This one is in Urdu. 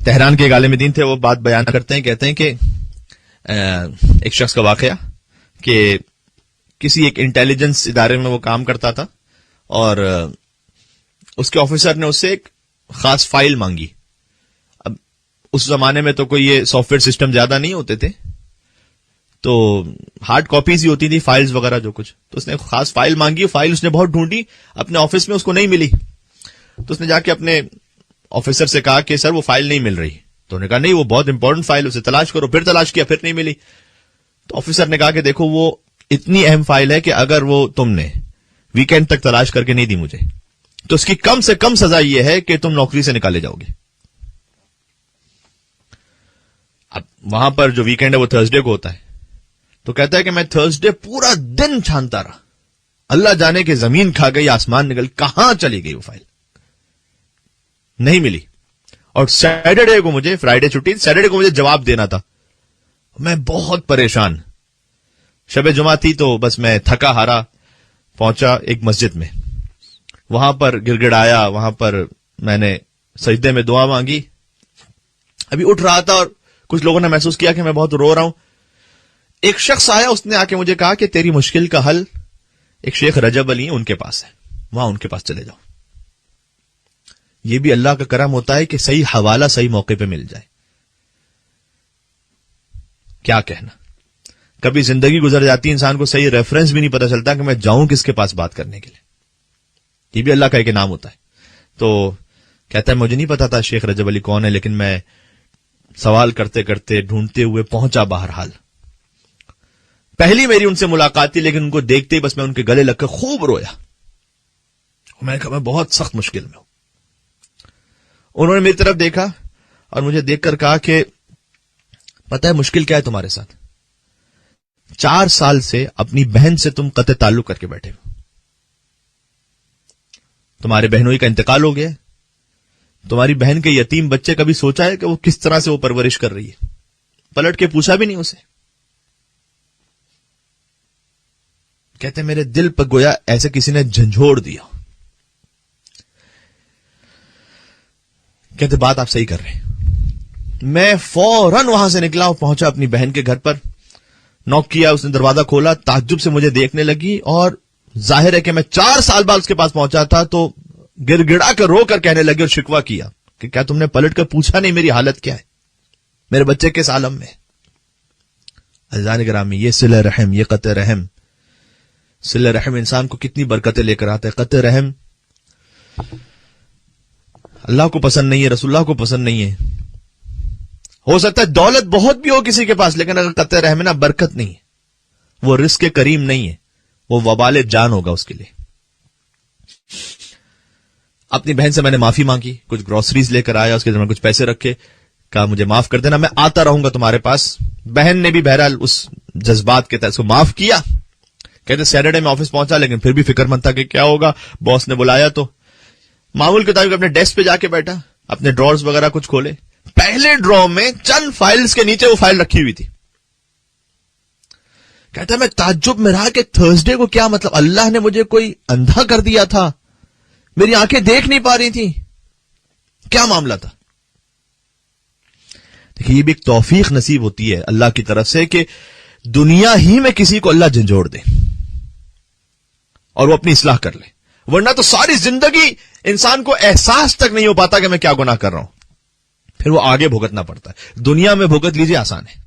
تہران کے ایک عالم دین تھے، وہ بات بیان کرتے ہیں، کہتے ہیں کہ ایک شخص کا واقعہ کہ کسی ایک انٹیلیجنس ادارے میں وہ کام کرتا تھا اور اس کے آفیسر نے اس سے ایک خاص فائل مانگی. اب اس زمانے میں تو کوئی یہ سافٹ ویئر سسٹم زیادہ نہیں ہوتے تھے، تو ہارڈ کاپیز ہی ہوتی تھی فائلز وغیرہ جو کچھ. تو اس نے خاص فائل مانگی، فائل اس نے بہت ڈھونڈی اپنے آفس میں، اس کو نہیں ملی. تو اس نے جا کے اپنے آفیسر سے کہا کہ سر وہ فائل نہیں مل رہی. تو انہوں نے کہا نہیں وہ بہت امپورٹنٹ فائل، اسے تلاش کرو. پھر تلاش کیا، پھر نہیں ملی. تو آفیسر نے کہا کہ دیکھو وہ اتنی اہم فائل ہے کہ اگر وہ تم نے ویکینڈ تک تلاش کر کے نہیں دی مجھے تو اس کی کم سے کم سزا یہ ہے کہ تم نوکری سے نکالے جاؤ گے. اب وہاں پر جو ویکینڈ ہے وہ تھرسڈے کو ہوتا ہے. تو کہتا ہے کہ میں تھرسڈے پورا دن چھانتا رہا، اللہ جانے کہ زمین کھا گئی، آسمان نکل، کہاں چلی گئی وہ فائل، نہیں ملی. اور سیٹرڈے کو مجھے، فرائیڈے چھٹی، سیٹرڈے کو مجھے جواب دینا تھا. میں بہت پریشان، شب جمعہ تھی تو بس میں تھکا ہارا پہنچا ایک مسجد میں، وہاں پر گڑ گڑایا، وہاں پر میں نے سجدے میں دعا مانگی. ابھی اٹھ رہا تھا اور کچھ لوگوں نے محسوس کیا کہ میں بہت رو رہا ہوں. ایک شخص آیا، اس نے آ کے مجھے کہا کہ تیری مشکل کا حل ایک شیخ رجب علی ہیں ان کے پاس ہے، وہاں ان کے پاس چلے جاؤ. یہ بھی اللہ کا کرم ہوتا ہے کہ صحیح حوالہ صحیح موقع پہ مل جائے. کیا کہنا، کبھی زندگی گزر جاتی ہے، انسان کو صحیح ریفرنس بھی نہیں پتا چلتا کہ میں جاؤں کس کے پاس بات کرنے کے لیے. یہ بھی اللہ کا ایک انعام ہوتا ہے. تو کہتا ہے مجھے نہیں پتا تھا شیخ رجب علی کون ہے، لیکن میں سوال کرتے کرتے ڈھونڈتے ہوئے پہنچا. بہرحال پہلی میری ان سے ملاقات تھی، لیکن ان کو دیکھتے ہی بس میں ان کے گلے لگ کر خوب رویا. میں نے کہا میں بہت سخت مشکل میں ہوں. انہوں نے میری طرف دیکھا اور مجھے دیکھ کر کہا کہ پتہ ہے مشکل کیا ہے تمہارے ساتھ؟ 4 سال سے اپنی بہن سے تم قطع تعلق کر کے بیٹھے ہو. تمہارے بہنوئی کا انتقال ہو گیا. تمہاری بہن کے یتیم بچے کبھی سوچا ہے کہ وہ کس طرح سے وہ پرورش کر رہی ہے؟ پلٹ کے پوچھا بھی نہیں اسے. کہتے میرے دل پر گویا ایسے کسی نے جھنجھوڑ دیا. کہتے بات آپ صحیح کر رہے ہیں. میں فوراً وہاں سے نکلا اور پہنچا اپنی بہن کے گھر پر. نوک کیا، اس نے دروازہ کھولا، تعجب سے مجھے دیکھنے لگی اور ظاہر ہے کہ میں 4 سال بعد اس کے پاس پہنچا تھا تو گڑ گڑا کر رو کر کہنے لگی اور شکوہ کیا کہ کیا تم نے پلٹ کر پوچھا نہیں میری حالت کیا ہے، میرے بچے کس عالم میں. عزیزان گرامی، یہ صلہ رحم، یہ قطع رحم، صلہ رحم انسان کو کتنی برکتیں لے کر آتا ہے. قطع رحم اللہ کو پسند نہیں ہے، رسول اللہ کو پسند نہیں ہے. ہو سکتا ہے دولت بہت بھی ہو کسی کے پاس، لیکن اگر قطع رحم ہے نا، برکت نہیں ہے، وہ رزق کریم نہیں ہے، وہ وبال جان ہوگا اس کے لیے. اپنی بہن سے میں نے معافی مانگی، کچھ گروسریز لے کر آیا، اس کے ذمہ کچھ پیسے رکھے، کہا مجھے معاف کر دینا، میں آتا رہوں گا تمہارے پاس. بہن نے بھی بہرحال اس جذبات کے تحت اس کو معاف کیا. کہتے سیٹرڈے میں آفس پہنچا لیکن پھر بھی فکر مند تھا کہ کیا ہوگا. باس نے بلایا تو معمول کے مطابق اپنے ڈیسک پہ جا کے بیٹھا، اپنے ڈرارز وغیرہ کچھ کھولے. پہلے ڈرا میں چند فائلز کے نیچے وہ فائل رکھی ہوئی تھی. کہتا میں تعجب میں رہا کہ تھرسڈے کو کیا مطلب، اللہ نے مجھے کوئی اندھا کر دیا تھا، میری آنکھیں دیکھ نہیں پا رہی تھی، کیا معاملہ تھا. دیکھیے یہ بھی ایک توفیق نصیب ہوتی ہے اللہ کی طرف سے کہ دنیا ہی میں کسی کو اللہ جھنجھوڑ دے اور وہ اپنی اصلاح کر لے. ورنہ تو ساری زندگی انسان کو احساس تک نہیں ہو پاتا کہ میں کیا گناہ کر رہا ہوں، پھر وہ آگے بھگتنا پڑتا ہے. دنیا میں بھگت لیجیے، آسان ہے.